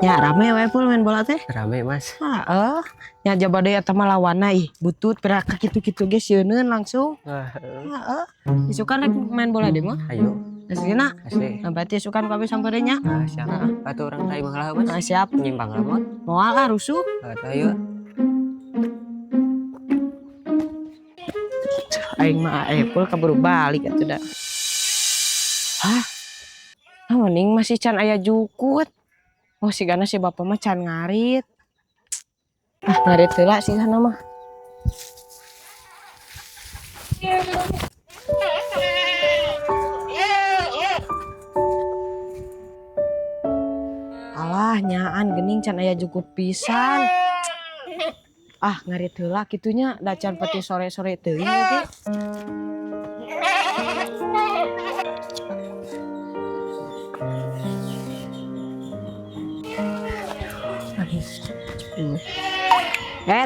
Ya rame we pul main bola teh. Rame mas. Ya jaba deui eta mah lawanna ih butut berak kitu-kitu ge sieuneuun langsung. Wah, Heeh. Isukan rek main bola deui mah. ayo. Aslinya. Asli. Nah, berarti isukan kabeh sampereun nya. Siap. Heeh. Atuh orang tadi mah mas. Siap. Nyimpang lamot. Moal rusuh. Atuh ayo. Aing mah pul kaburu balik atuh da. Hah? Mending masih can aya jukut. Oh sigana si bapak mah can ngarit. Ngarit heula sigana mah. Alah nyaan gening can aya jukut pisan. Ngarit heula kitunya da can peti sore-sore teuing ge.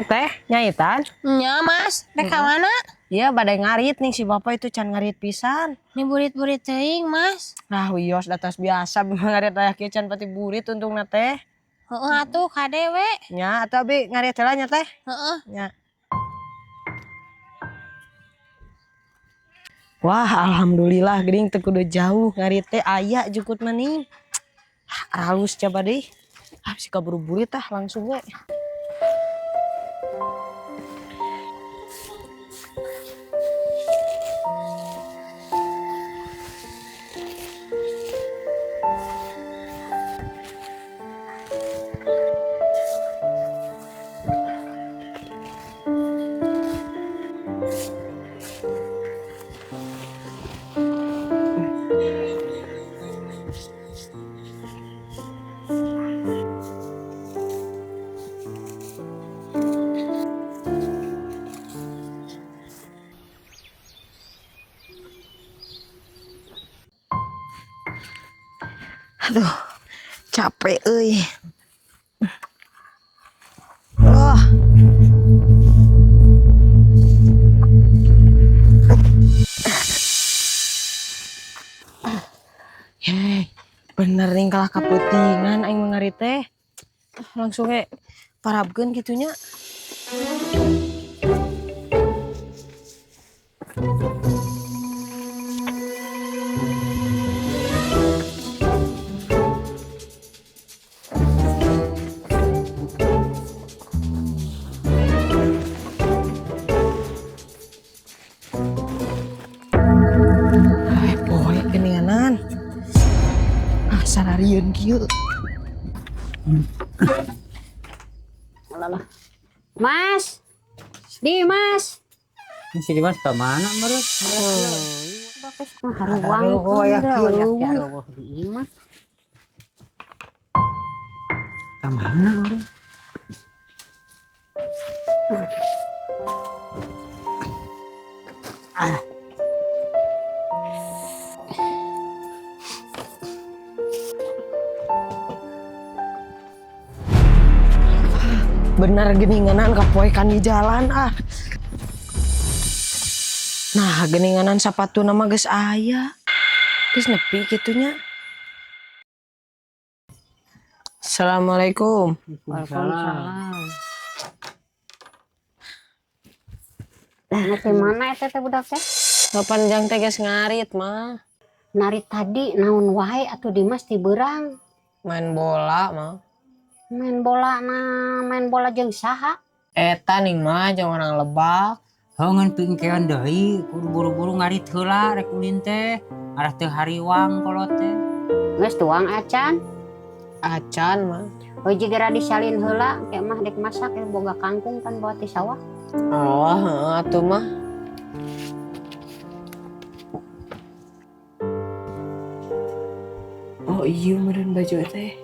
Teh nyaitan? Nya mas, rek ka mana? Iya badai ngarit nih si bapak itu can ngarit pisan. Ini burit-burit teuing mas. Wios datas biasa ngarit aya kieu can pati burit untungna teh. Heeh atuh kadewe. Nya atuh abi ngarit heula nya teh. Heeh. Nya. Wah alhamdulillah geuning teu kudu jauh ngarit teh aya jukut mani. Halus coba deh. Si kaburu burit langsung we. Aduh, capek euy. Bener nih kalah kaputingan aing mengarit teh. Langsung parabkeun kitunya. Poe geninganan. Sararieun kieu. Mas. Dimas. Ini si Dimas ke mana menurut? Haruwang ya kieu. Dimas. Ke mana orang? Bener geninganan kapoekan di jalan Nah geninganan sapatu nama geus aya. Geus nepi kitunya. Assalamualaikum. Waalaikumsalam. Nanti mana eta teh budak teh? Panjang teh geus ngarit mah. Narit tadi naon wae atuh Dimas ti beurang. Main bola mah. Main bola jeung saha? Eta ning mah jeung orang Lebak. Ngan pingkeun deui, kudu buru-buru ngarit heula rek ulin teh. Arah teu hariwang kolot teh. Geus tuang acan. Acan mah. Oh jigera disalin heula, kayak mah dek masak boga kangkung kan bawa ti sawah. Oh, atuh mah. Oh iya meureun baju teh.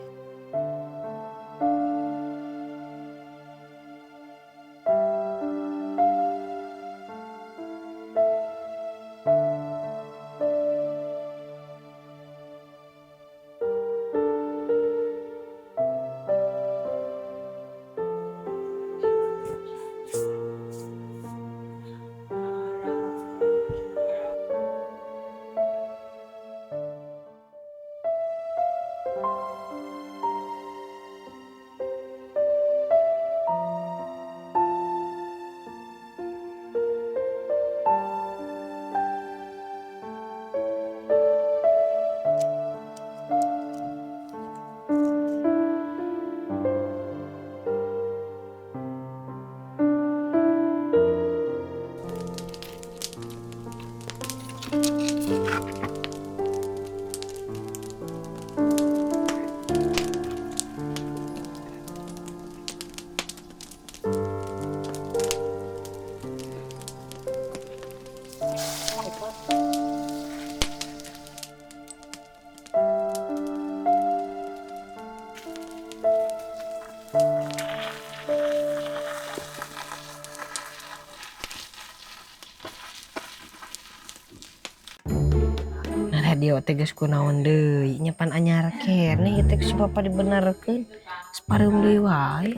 dia tegas kunaon deui nya pan anyar keneh teh si bapa dibenerkeun sapareum deui wae.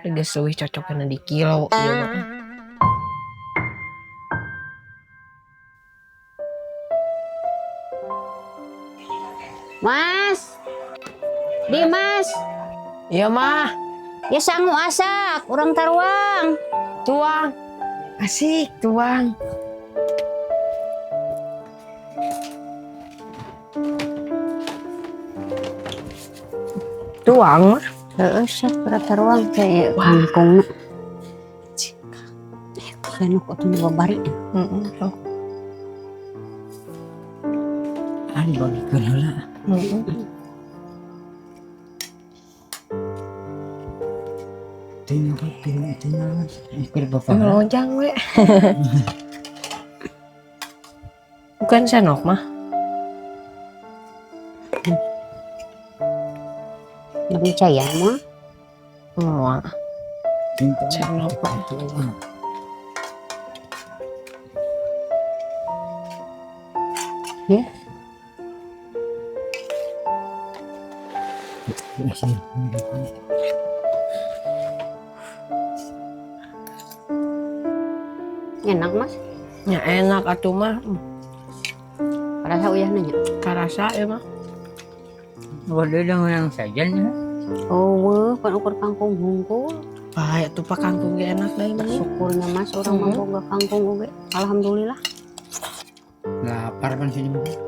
Geus leuwih cocokna di kilo ieu mah. Mas, Dimas, Iya mah, ya sangu asak, urang taruang. tuang. Asik tuang. Tuang mah. Heeh, sak urang taruang teh kangkungna. Anu kok tuh babari. Heeh. Dibagikeun heula. Tinggal bapak. Ngelonjang we. Bukan senok mah. Bagi caya mah. Mual. Senok mah. Ya. Enak mas, Ya enak atuh mah. rasa uyah nanya. Karasa ya mah. Waduh dengan yang sajen ya. Oh, kan ukur kangkung hungkul. Bae atuh pak kangkung ge enak deui mah. Syukurnya mas, orang mah boga kangkung oge. Alhamdulillah. Lapar kan sini mah.